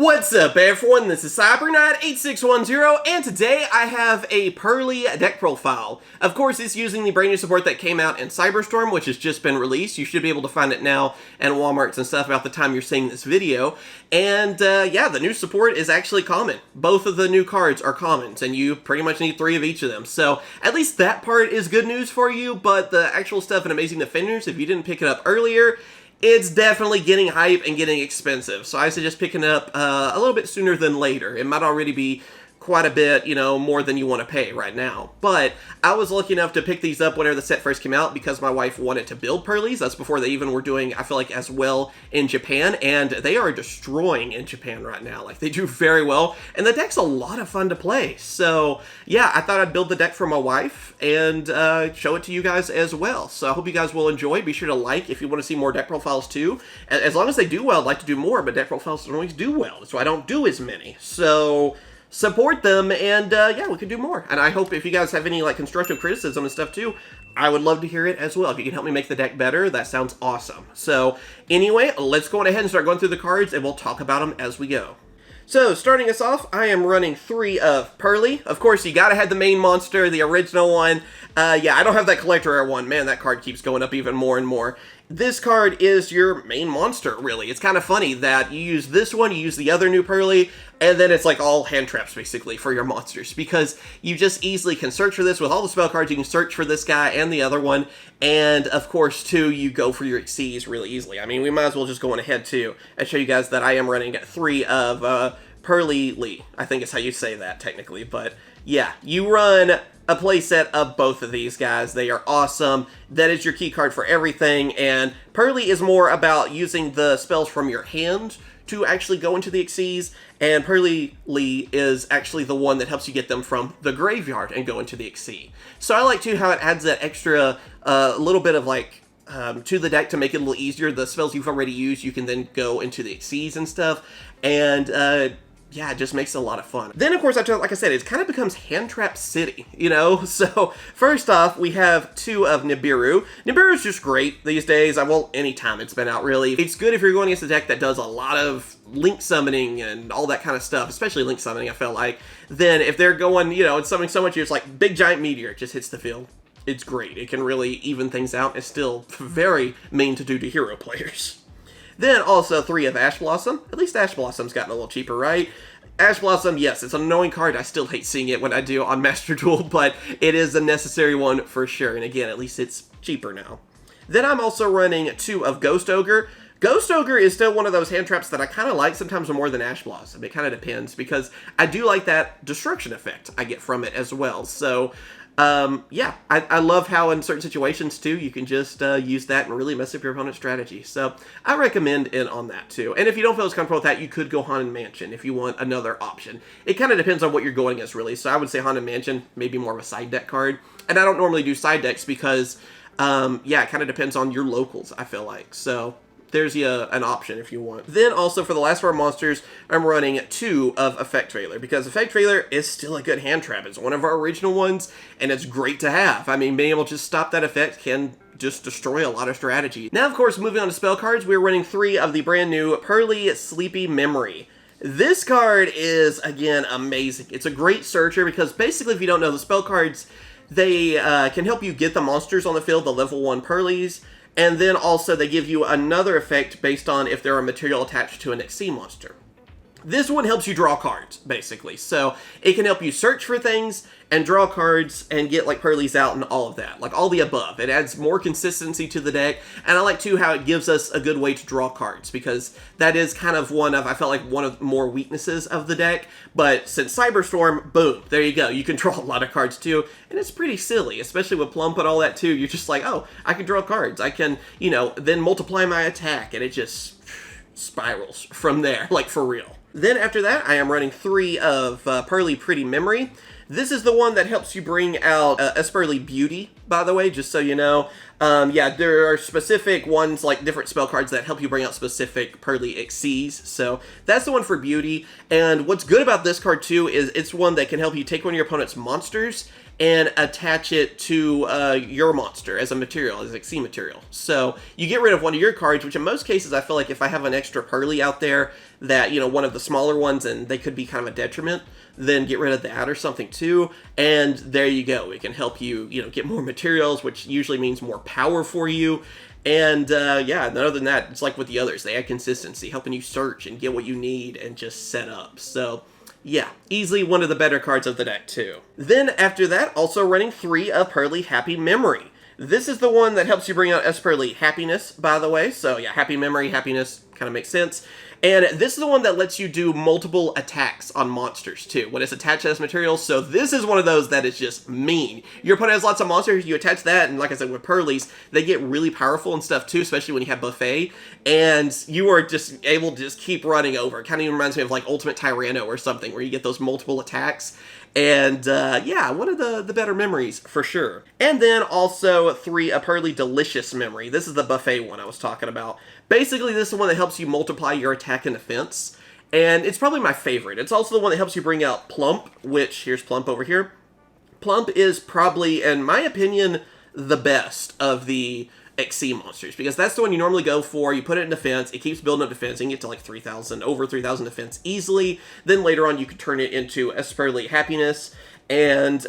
What's up everyone, this is CyberKnight8610, and today I have a PURRELY deck profile. Of course, it's using the brand new support that came out in Cyberstorm, which has just been released. You should be able to find it now in Walmarts and stuff about the time you're seeing this video. And yeah, the new support is actually common. Both of the new cards are commons, and you pretty much need 3 of each of them. So at least that part is good news for you, but the actual stuff in Amazing Defenders, if you didn't pick it up earlier, it's definitely getting hype and getting expensive, so I suggest picking it up a little bit sooner than later. It might already be quite a bit, you know, more than you want to pay right now. But I was lucky enough to pick these up whenever the set first came out because my wife wanted to build PURRELYs. That's before they even were doing, I feel like, as well in Japan, and they are destroying in Japan right now. Like, they do very well, and the deck's a lot of fun to play. So yeah, I thought I'd build the deck for my wife and show it to you guys as well. So I hope you guys will enjoy. Be sure to like if you want to see more deck profiles too. As long as they do well, I'd like to do more, but deck profiles don't always do well. That's why I don't do as many. So support them, and yeah, we can do more. And I hope if you guys have any like constructive criticism and stuff too, I would love to hear it as well. If you can help me make the deck better, that sounds awesome. So anyway, let's go on ahead and start going through the cards, and we'll talk about them as we go. So, starting us off, I am running 3 of PURRELY. Of course, you gotta have the main monster, the original one. Yeah, I don't have that collector rare one. Man, that card keeps going up even more and more. This card is your main monster, really. It's kind of funny that you use this one, you use the other new PURRELY, and then it's like all hand traps, basically, for your monsters. Because you just easily can search for this. With all the spell cards, you can search for this guy and the other one. And, of course, too, you go for your Xyz really easily. I mean, we might as well just go on ahead, too, and show you guys that I am running 3 of PURRELY. I think is how you say that, technically. But, yeah, you run a playset of both of these guys. They are awesome. That is your key card for everything, and PURRELY is more about using the spells from your hand to actually go into the Xyz, and PURRELY is actually the one that helps you get them from the graveyard and go into the Xyz. So I like too how it adds that extra little bit of like to the deck to make it a little easier. The spells you've already used, you can then go into the Xyz and stuff, and yeah, it just makes it a lot of fun. Then, of course, like I said, it kind of becomes Hand Trap City, you know? So, first off, we have 2 of Nibiru. Nibiru's just great these days. Well, anytime it's been out, really. It's good if you're going against a deck that does a lot of link summoning and all that kind of stuff, especially link summoning, I feel like. Then, if they're going, you know, it's summoning so much, it's like big giant meteor, it just hits the field. It's great. It can really even things out. It's still very mean to do to hero players. Then also 3 of Ash Blossom. At least Ash Blossom's gotten a little cheaper, right? Ash Blossom, yes, it's an annoying card. I still hate seeing it when I do on Master Duel, but it is a necessary one for sure. And again, at least it's cheaper now. Then I'm also running 2 of Ghost Ogre. Ghost Ogre is still one of those hand traps that I kind of like sometimes more than Ash Blossom. It kind of depends, because I do like that destruction effect I get from it as well. So yeah, I love how in certain situations too, you can just use that and really mess up your opponent's strategy. So I recommend it on that too. And if you don't feel as comfortable with that, you could go Haunted Mansion if you want another option. It kind of depends on what you're going against, really. So I would say Haunted Mansion, maybe more of a side deck card. And I don't normally do side decks because, yeah, it kind of depends on your locals, I feel like. So there's an option if you want. Then also for the last of our monsters, I'm running 2 of Effect Trailer, because Effect Trailer is still a good hand trap. It's one of our original ones, and it's great to have. I mean, being able to just stop that effect can just destroy a lot of strategy. Now, of course, moving on to spell cards, we're running 3 of the brand new PURRELY Sleepy Memory. This card is, again, amazing. It's a great searcher because basically, if you don't know, the spell cards, they can help you get the monsters on the field, the level 1 PURRELYs. And then also they give you another effect based on if there are material attached to an Xyz monster. This one helps you draw cards, basically. So it can help you search for things and draw cards and get like PURRELYs out and all of that. Like all the above. It adds more consistency to the deck. And I like too how it gives us a good way to draw cards, because that is kind of I felt like one of the more weaknesses of the deck. But since Cyberstorm, boom, there you go. You can draw a lot of cards too. And it's pretty silly, especially with Plump and all that too. You're just like, oh, I can draw cards. I can, you know, then multiply my attack, and it just spirals from there, like for real. Then after that, I am running 3 of PURRELY Pretty Memory. This is the one that helps you bring out Esperly Beauty by the way, just so you know. Yeah, there are specific ones, like different spell cards that help you bring out specific Purrely Xyzs, so that's the one for beauty. And what's good about this card too is it's one that can help you take one of your opponent's monsters and attach it to your monster as a material, as Xyz material. So you get rid of one of your cards, which in most cases I feel like if I have an extra Purrely out there that, you know, one of the smaller ones and they could be kind of a detriment, then get rid of that or something too, and there you go. It can help you, you know, get more materials, which usually means more power for you. And yeah, and other than that, it's like with the others, they add consistency, helping you search and get what you need and just set up. So yeah, easily one of the better cards of the deck too. Then after that, also running 3 of Purrely Happy Memory. This is the one that helps you bring out Purrely Happiness, by the way. So yeah, Happy Memory, Happiness, kind of makes sense. And this is the one that lets you do multiple attacks on monsters, too, when it's attached to this material. So this is one of those that is just mean. Your opponent has lots of monsters, you attach that, and like I said, with Purrely's, they get really powerful and stuff, too, especially when you have Buffet. And you are just able to just keep running over. It kind of even reminds me of, like, Ultimate Tyranno or something, where you get those multiple attacks. And, yeah, one of the better memories, for sure. And then also 3, a Purrely Delicious Memory. This is the Buffet one I was talking about. Basically, this is the one that helps you multiply your attack and defense. And it's probably my favorite. It's also the one that helps you bring out Plump, which, here's Plump over here. Plump is probably, in my opinion, the best of the Xyz monsters, because that's the one you normally go for. You put it in defense, it keeps building up defense, you can get to like 3,000, over 3,000 defense easily. Then later on you can turn it into Purrely Happiness and,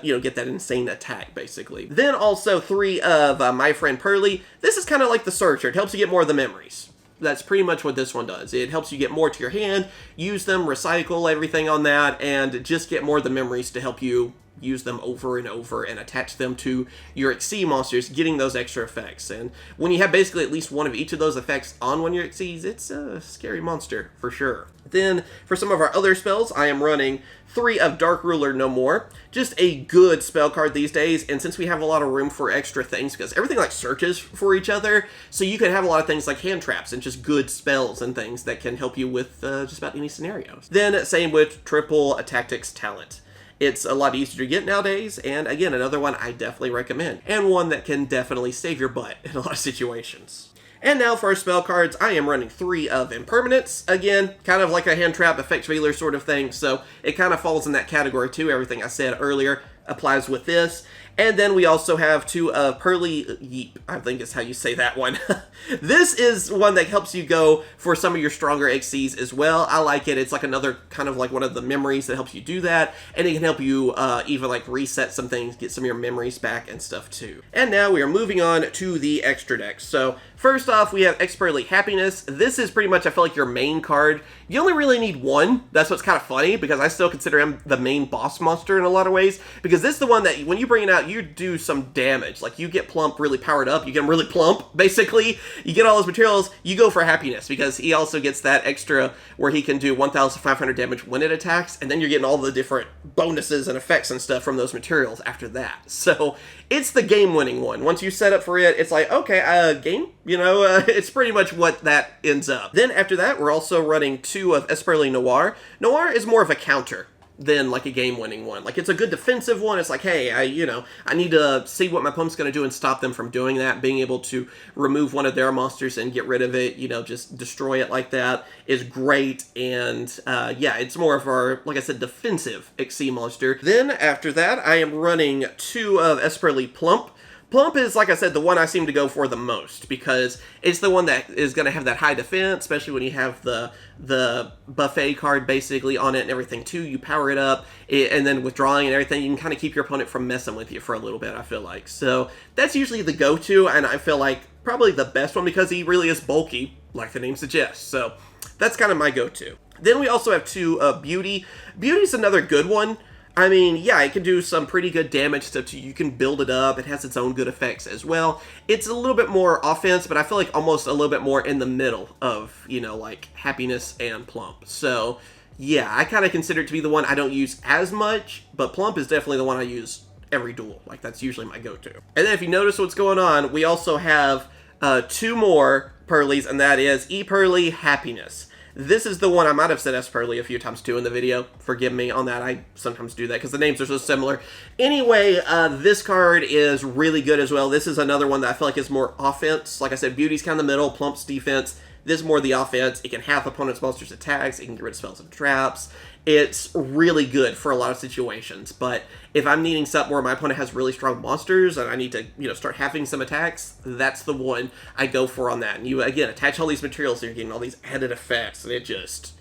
you know, get that insane attack, basically. Then also 3 of My Friend Purrely. This is kind of like the Searcher. It helps you get more of the memories. That's pretty much what this one does. It helps you get more to your hand, use them, recycle everything on that, and just get more of the memories to help you use them over and over and attach them to your Xyz monsters, getting those extra effects. And when you have basically at least one of each of those effects on one of your Xyzs, it's a scary monster for sure. Then for some of our other spells, I am running 3 of Dark Ruler No More. Just a good spell card these days, and since we have a lot of room for extra things, because everything like searches for each other, so you can have a lot of things like hand traps and just good spells and things that can help you with just about any scenarios. Then same with Triple Tactics Talent. It's a lot easier to get nowadays, and again, another one I definitely recommend, and one that can definitely save your butt in a lot of situations. And now for our spell cards, I am running 3 of Impermanence. Again, kind of like a hand trap, effect veiler sort of thing, so it kind of falls in that category too. Everything I said earlier applies with this. And then we also have 2 of Purrely Yeep, I think is how you say that one. This is one that helps you go for some of your stronger Xyzs as well. I like it. It's like another kind of like one of the memories that helps you do that. And it can help you even like reset some things, get some of your memories back and stuff too. And now we are moving on to the extra decks. So first off, we have Purrely Happiness. This is pretty much, I feel like, your main card. You only really need one. That's what's kind of funny, because I still consider him the main boss monster in a lot of ways, because this is the one that when you bring it out, you do some damage. Like, you get Plump really powered up, you get him really plump, basically. You get all those materials, you go for Happiness, because he also gets that extra where he can do 1,500 damage when it attacks, and then you're getting all the different bonuses and effects and stuff from those materials after that. So, it's the game-winning one. Once you set up for it, it's like, okay, game? You know, it's pretty much what that ends up. Then after that, we're also running 2 of Purrely Noir. Noir is more of a counter than like a game-winning one. Like, it's a good defensive one. It's like, hey, I need to see what my opponent's going to do and stop them from doing that. Being able to remove one of their monsters and get rid of it, you know, just destroy it like that is great. And yeah, it's more of our, like I said, defensive Xyz monster. Then after that, I am running 2 of Purrely Plump. Plump is, like I said, the one I seem to go for the most, because it's the one that is going to have that high defense, especially when you have the buffet card basically on it and everything too. You power it up, and then withdrawing and everything, you can kind of keep your opponent from messing with you for a little bit, I feel like. So that's usually the go-to, and I feel like probably the best one, because he really is bulky, like the name suggests. So that's kind of my go-to. Then we also have 2 of Beauty. Beauty's another good one. I mean, yeah, it can do some pretty good damage stuff too. You can build it up. It has its own good effects as well. It's a little bit more offense, but I feel like almost a little bit more in the middle of, you know, like Happiness and Plump. So, yeah, I kind of consider it to be the one I don't use as much, but Plump is definitely the one I use every duel. Like, that's usually my go-to. And then if you notice what's going on, we also have 2 more Purrelys, and that is Purrely Happiness. This is the one I might have said Purrely a few times too in the video. Forgive me on that. I sometimes do that because the names are so similar. Anyway, this card is really good as well. This is another one that I feel like is more offense. Like I said, Beauty's kind of the middle, Plump's defense. This is more the offense. It can half opponent's monsters' attacks. It can get rid of spells and traps. It's really good for a lot of situations. But if I'm needing something where my opponent has really strong monsters and I need to, start having some attacks, that's the one I go for on that. And you, again, attach all these materials, so you're getting all these added effects, and it just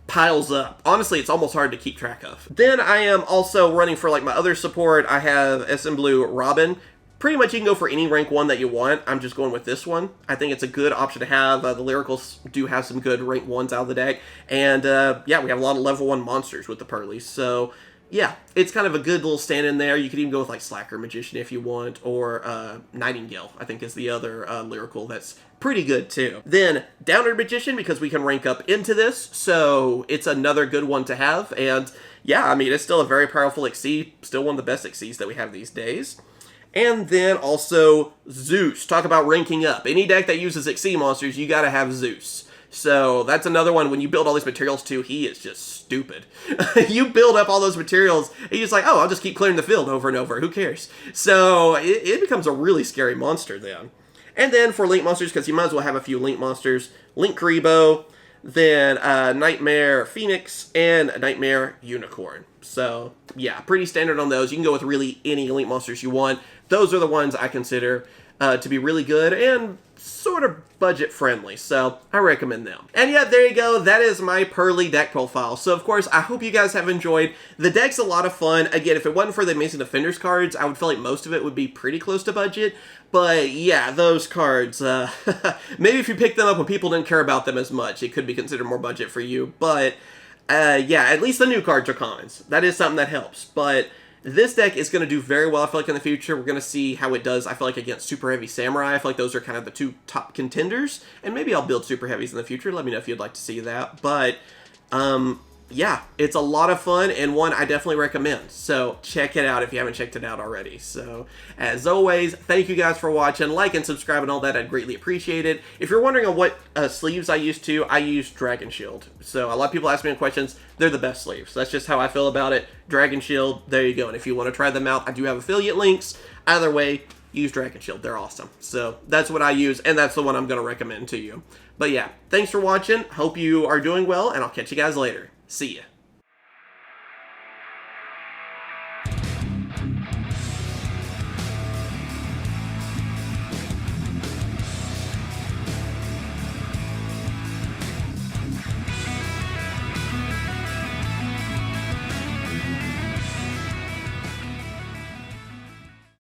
piles up. Honestly, it's almost hard to keep track of. Then I am also running for, like, my other support. I have SM Blue Robin. Pretty much you can go for any rank 1 that you want. I'm just going with this one. I think it's a good option to have. The Lyricals do have some good rank 1s out of the deck. And, yeah, we have a lot of level 1 monsters with the Purrely. So, yeah, it's kind of a good little stand-in there. You could even go with, like, Slacker Magician if you want, or Nightingale, I think is the other Lyrical that's pretty good, too. Then, Downward Magician, because we can rank up into this, so it's another good one to have. And, yeah, I mean, it's still a very powerful Xyz, still one of the best Xyzs that we have these days. And then also Zeus. Talk about ranking up. Any deck that uses Xyz monsters, you gotta have Zeus. So that's another one. When you build all these materials too, he is just stupid. You build up all those materials, and you're just like, oh, I'll just keep clearing the field over and over. Who cares? So it becomes a really scary monster then. And then for Link monsters, because you might as well have a few Link monsters, Link Karibo, then Nightmare Phoenix, and Nightmare Unicorn. So, yeah, pretty standard on those. You can go with really any Link monsters you want. Those are the ones I consider to be really good and sort of budget-friendly, so I recommend them. And yeah, there you go. That is my Purrely deck profile. So, of course, I hope you guys have enjoyed. The deck's a lot of fun. Again, if it wasn't for the Amazing Defenders cards, I would feel like most of it would be pretty close to budget. But, yeah, those cards, maybe if you pick them up when people didn't care about them as much, it could be considered more budget for you. But, yeah, at least the new cards are commons. That is something that helps. But this deck is going to do very well, I feel like, in the future. We're going to see how it does, I feel like, against Super Heavy Samurai. I feel like those are kind of the two top contenders. And maybe I'll build Super Heavies in the future. Let me know if you'd like to see that. But, yeah, it's a lot of fun and one I definitely recommend. So check it out if you haven't checked it out already. So as always, thank you guys for watching. Like and subscribe and all that. I'd greatly appreciate it. If you're wondering on what sleeves I use Dragon Shield. So a lot of people ask me questions. They're the best sleeves. That's just how I feel about it. Dragon Shield, there you go. And if you want to try them out, I do have affiliate links. Either way, use Dragon Shield. They're awesome. So that's what I use, and that's the one I'm going to recommend to you. But yeah, thanks for watching. Hope you are doing well, and I'll catch you guys later. See ya.